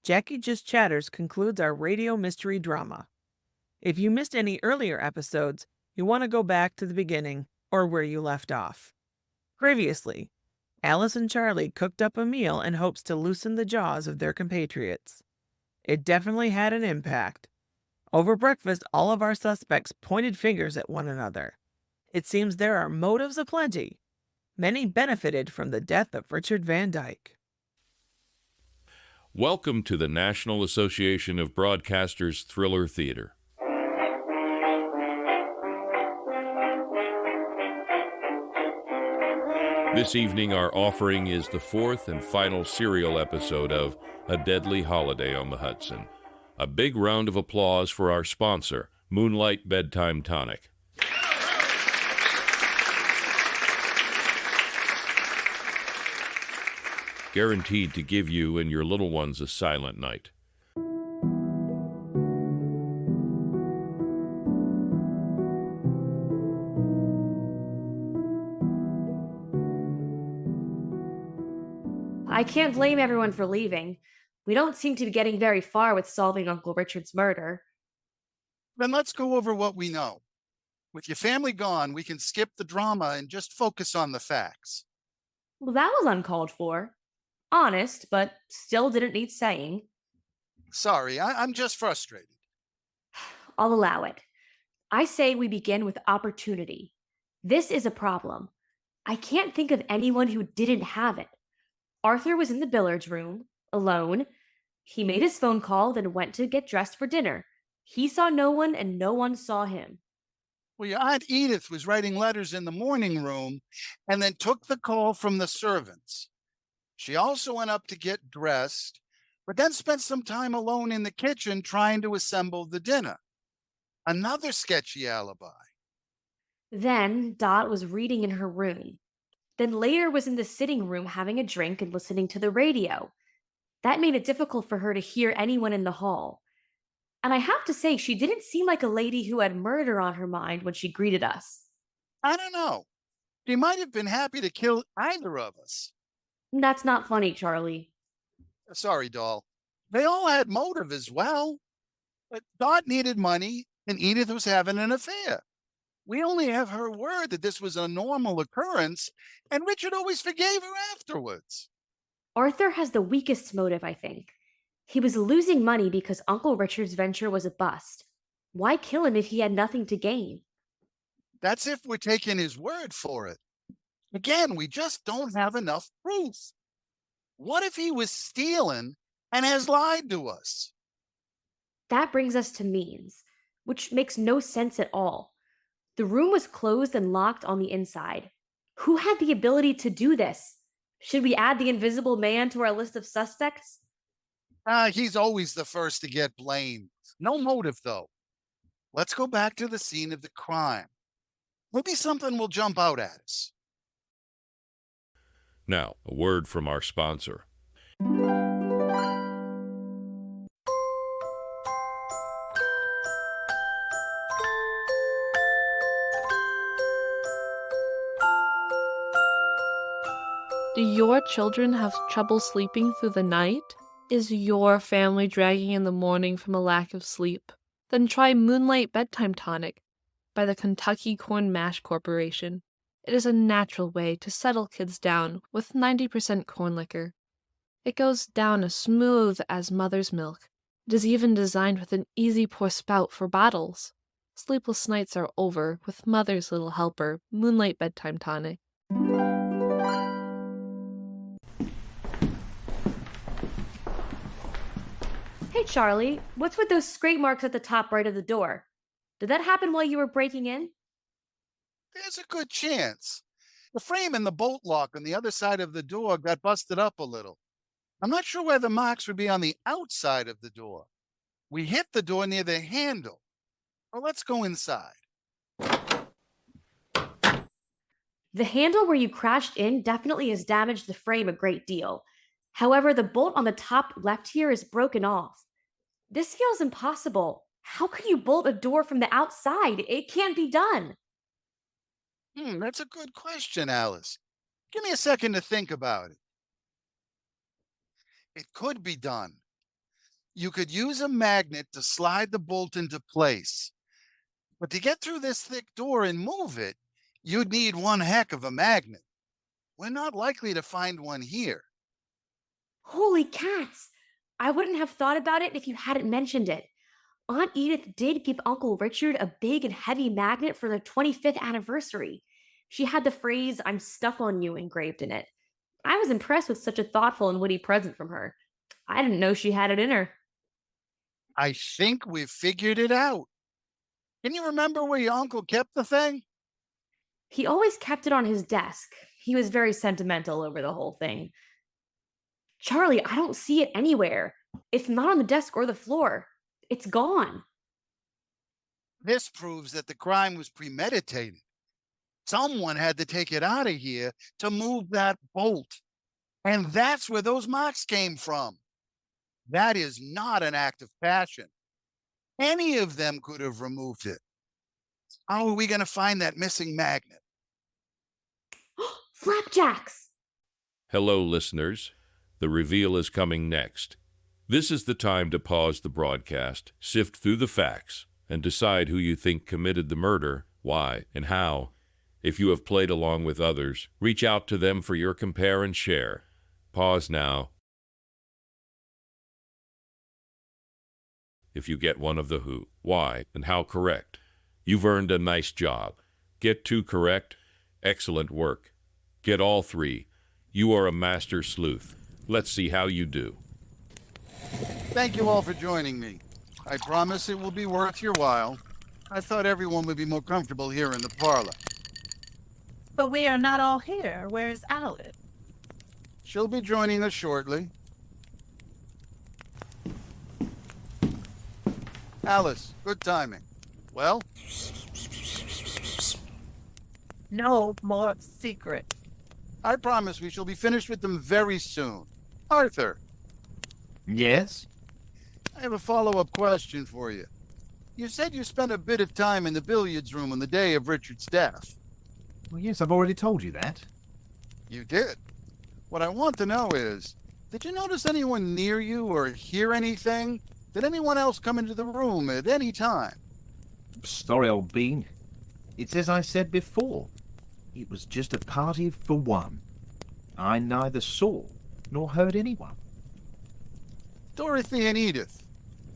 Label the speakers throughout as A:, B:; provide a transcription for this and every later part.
A: Jacqui Just Chatters concludes our radio mystery drama. If you missed any earlier episodes, you want to go back to the beginning or where you left off. Previously, Alice and Charlie cooked up a meal in hopes to loosen the jaws of their compatriots. It definitely had an impact. Over breakfast, all of our suspects pointed fingers at one another. It seems there are motives aplenty. Many benefited from the death of Richard Van Dyke.
B: Welcome to the National Association of Broadcasters Thriller Theater. This evening, our offering is the fourth and final serial episode of A Deadly Holiday on the Hudson. A big round of applause for our sponsor, Moonlight Bedtime Tonic. Guaranteed to give you and your little ones a silent night.
C: I can't blame everyone for leaving. We don't seem to be getting very far with solving Uncle Richard's murder.
D: Then let's go over what we know. With your family gone, we can skip the drama and just focus on the facts.
C: Well, that was uncalled for. Honest, but still didn't need saying.
D: Sorry, I'm just frustrated.
C: I'll allow it. I say we begin with opportunity. This is a problem. I can't think of anyone who didn't have it. Arthur was in the billiards room, alone. He made his phone call, then went to get dressed for dinner. He saw no one, and no one saw him.
D: Well, your Aunt Edith was writing letters in the morning room and then took the call from the servants. She also went up to get dressed, but then spent some time alone in the kitchen trying to assemble the dinner. Another sketchy alibi.
C: Then Dot was reading in her room. Then later was in the sitting room having a drink and listening to the radio. That made it difficult for her to hear anyone in the hall. And I have to say, she didn't seem like a lady who had murder on her mind when she greeted us.
D: I don't know. She might have been happy to kill either of us.
C: That's not funny, Charlie.
D: Sorry, doll. They all had motive as well. But Dot needed money and Edith was having an affair. We only have her word that this was a normal occurrence, and Richard always forgave her afterwards.
C: Arthur has the weakest motive, I think. He was losing money because Uncle Richard's venture was a bust. Why kill him if he had nothing to gain?
D: That's if we're taking his word for it. Again, we just don't have enough proof. What if he was stealing and has lied to us?
C: That brings us to means, which makes no sense at all. The room was closed and locked on the inside. Who had the ability to do this? Should we add the invisible man to our list of suspects?
D: He's always the first to get blamed. No motive, though. Let's go back to the scene of the crime. Maybe something will jump out at us.
B: Now, a word from our sponsor.
E: Do your children have trouble sleeping through the night? Is your family dragging in the morning from a lack of sleep? Then try Moonlight Bedtime Tonic by the Kentucky Corn Mash Corporation. It is a natural way to settle kids down with 90% corn liquor. It goes down as smooth as mother's milk. It is even designed with an easy pour spout for bottles. Sleepless nights are over with Mother's Little Helper, Moonlight Bedtime Tonic.
C: Hey, Charlie, what's with those scrape marks at the top right of the door? Did that happen while you were breaking in?
D: There's a good chance. The frame and the bolt lock on the other side of the door got busted up a little. I'm not sure where the marks would be on the outside of the door. We hit the door near the handle. Well, let's go inside.
C: The handle where you crashed in definitely has damaged the frame a great deal. However, the bolt on the top left here is broken off. This feels impossible. How could you bolt a door from the outside? It can't be done.
D: That's a good question, Alice. Give me a second to think about it. It could be done. You could use a magnet to slide the bolt into place. But to get through this thick door and move it, you'd need one heck of a magnet. We're not likely to find one here.
C: Holy cats! I wouldn't have thought about it if you hadn't mentioned it. Aunt Edith did give Uncle Richard a big and heavy magnet for their 25th anniversary. She had the phrase, "I'm stuck on you," engraved in it. I was impressed with such a thoughtful and witty present from her. I didn't know she had it in her.
D: I think we've figured it out. Can you remember where your uncle kept the thing?
C: He always kept it on his desk. He was very sentimental over the whole thing. Charlie, I don't see it anywhere. It's not on the desk or the floor. It's gone.
D: This proves that the crime was premeditated. Someone had to take it out of here to move that bolt. And that's where those marks came from. That is not an act of passion. Any of them could have removed it. How are we going to find that missing magnet?
C: Flapjacks!
B: Hello, listeners. The reveal is coming next. This is the time to pause the broadcast, sift through the facts, and decide who you think committed the murder, why, and how. If you have played along with others, reach out to them for your compare and share. Pause now. If you get one of the who, why, and how correct, you've earned a nice job. Get 2 correct, excellent work. Get all 3. You are a master sleuth. Let's see how you do.
D: Thank you all for joining me. I promise it will be worth your while. I thought everyone would be more comfortable here in the parlor.
A: But we are not all here. Where's Alice?
D: She'll be joining us shortly. Alice, good timing. Well?
A: No more secret.
D: I promise we shall be finished with them very soon. Arthur,
F: Yes?
D: I have a follow-up question for you. You said you spent a bit of time in the billiards room on the day of Richard's death.
F: Well, yes, I've already told you that.
D: You did. What I want to know is, did you notice anyone near you or hear anything? Did anyone else come into the room at any time?
F: Sorry, old bean. It's as I said before. It was just a party for one. I neither saw nor heard anyone.
D: Dorothy and Edith,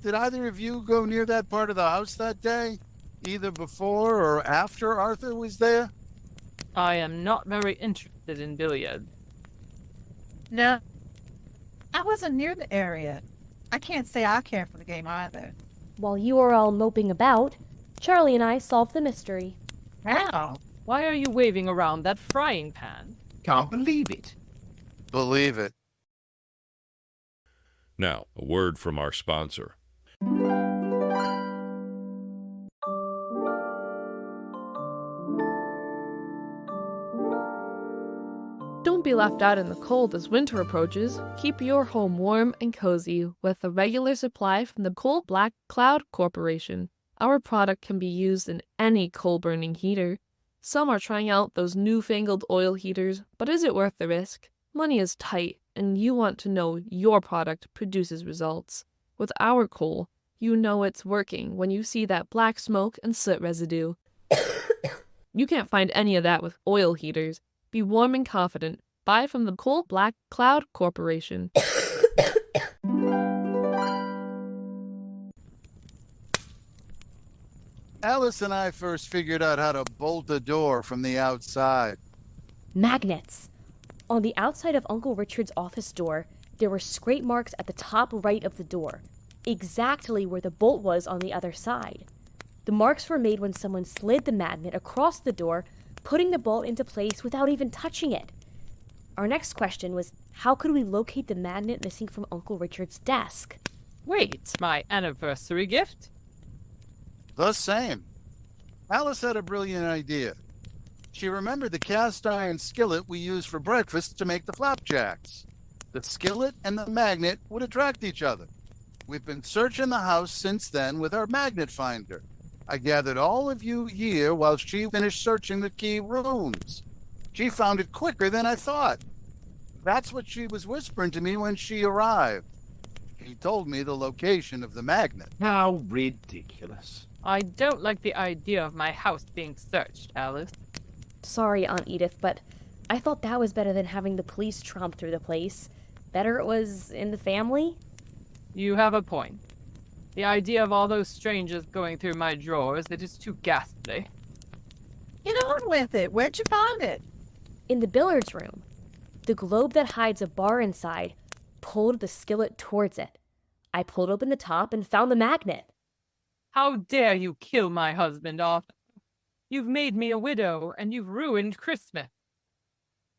D: did either of you go near that part of the house that day? Either before or after Arthur was there?
G: I am not very interested in billiards.
A: No, I wasn't near the area. I can't say I care for the game either.
C: While you were all moping about, Charlie and I solved the mystery.
A: How?
G: Why are you waving around that frying pan?
F: Can't believe it.
D: Believe it.
B: Now, a word from our sponsor.
E: Don't be left out in the cold as winter approaches. Keep your home warm and cozy with a regular supply from the Coal Black Cloud Corporation. Our product can be used in any coal-burning heater. Some are trying out those newfangled oil heaters, but is it worth the risk? Money is tight, and you want to know your product produces results. With our coal, you know it's working when you see that black smoke and soot residue. You can't find any of that with oil heaters. Be warm and confident. Buy from the Coal Black Cloud Corporation.
D: Alice and I first figured out how to bolt a door from the outside.
C: Magnets. On the outside of Uncle Richard's office door, there were scrape marks at the top right of the door, exactly where the bolt was on the other side. The marks were made when someone slid the magnet across the door, putting the bolt into place without even touching it. Our next question was, how could we locate the magnet missing from Uncle Richard's desk?
G: Wait, my anniversary gift?
D: The same. Alice had a brilliant idea. She remembered the cast iron skillet we used for breakfast to make the flapjacks. The skillet and the magnet would attract each other. We've been searching the house since then with our magnet finder. I gathered all of you here while she finished searching the key rooms. She found it quicker than I thought. That's what she was whispering to me when she arrived. He told me the location of the magnet.
F: How ridiculous.
G: I don't like the idea of my house being searched, Alice.
C: Sorry, Aunt Edith, but I thought that was better than having the police tromp through the place. Better it was in the family?
G: You have a point. The idea of all those strangers going through my drawers, it is too ghastly.
A: Get on with it. Where'd you find it?
C: In the billiards room. The globe that hides a bar inside pulled the skillet towards it. I pulled open the top and found the magnet.
G: How dare you kill my husband, Arthur? You've made me a widow, and you've ruined Christmas.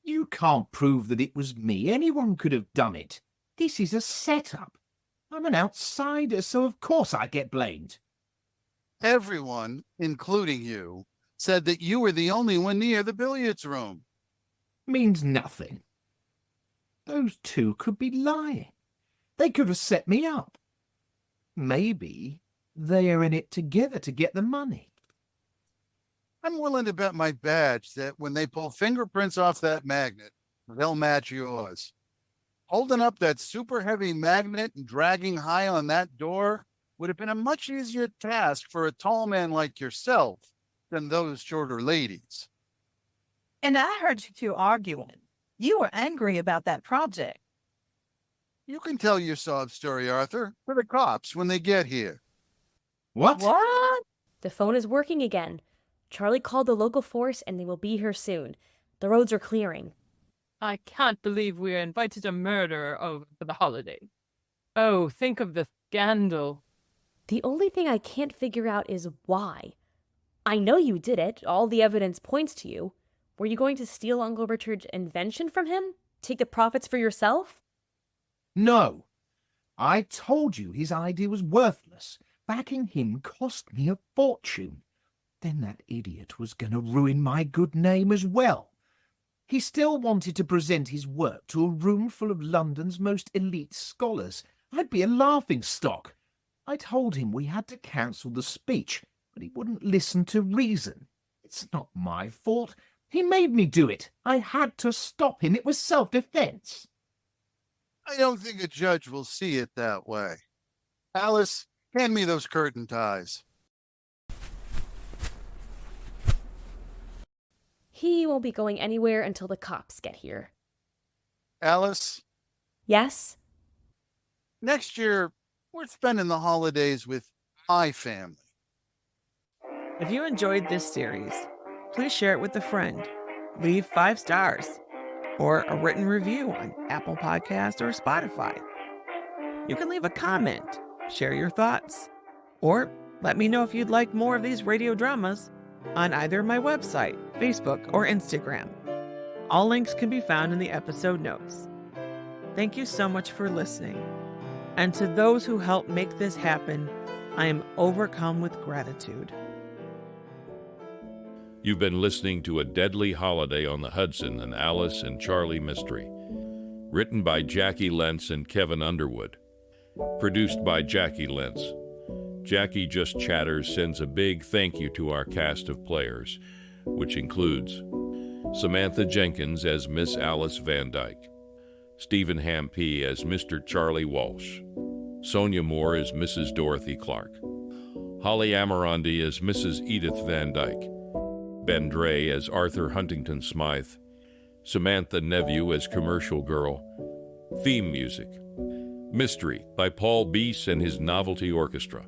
F: You can't prove that it was me. Anyone could have done it. This is a setup. I'm an outsider, so of course I get blamed.
D: Everyone, including you, said that you were the only one near the billiards room.
F: Means nothing. Those two could be lying. They could have set me up. Maybe they are in it together to get the money.
D: I'm willing to bet my badge that when they pull fingerprints off that magnet, they'll match yours. Holding up that super heavy magnet and dragging high on that door would have been a much easier task for a tall man like yourself than those shorter ladies.
A: And I heard you two arguing. You were angry about that project.
D: You can tell your sob story, Arthur, for the cops when they get here.
F: What?
A: What?
C: The phone is working again. Charlie called the local force and they will be here soon. The roads are clearing.
G: I can't believe we invited a murderer over for the holiday. Oh, think of the scandal.
C: The only thing I can't figure out is why. I know you did it. All the evidence points to you. Were you going to steal Uncle Richard's invention from him? Take the profits for yourself?
F: No. I told you his idea was worthless. Backing him cost me a fortune. Then that idiot was going to ruin my good name as well. He still wanted to present his work to a room full of London's most elite scholars. I'd be a laughingstock. I told him we had to cancel the speech, but he wouldn't listen to reason. It's not my fault. He made me do it. I had to stop him. It was self-defense.
D: I don't think a judge will see it that way. Alice, hand me those curtain ties.
C: He won't be going anywhere until the cops get here.
D: Alice,
C: Yes?
D: next year, we're spending the holidays with my family.
A: If you enjoyed this series, please share it with a friend. Leave 5 stars or a written review on Apple Podcasts or Spotify. You can leave a comment, share your thoughts, or let me know if you'd like more of these radio dramas on either my website, Facebook, or Instagram. All links can be found in the episode notes. Thank you so much for listening. And to those who helped make this happen, I am overcome with gratitude.
B: You've been listening to A Deadly Holiday on the Hudson, an Alice and Charlie mystery. Written by Jacqui Lentz and Kevin Underwood. Produced by Jacqui Lentz. Jacqui Just Chatters sends a big thank you to our cast of players, which includes Samantha Jenkins as Miss Alice Van Dyke, Stephen Hampee as Mr. Charlie Walsh, Sonia Moore as Mrs. Dorothy Clark, Holly Amirandi as Mrs. Edith Van Dyke, Ben Dre as Arthur Huntington Smythe, Samantha Nephew as Commercial Girl. Theme music, Mystery by Paul Beese and his Novelty Orchestra.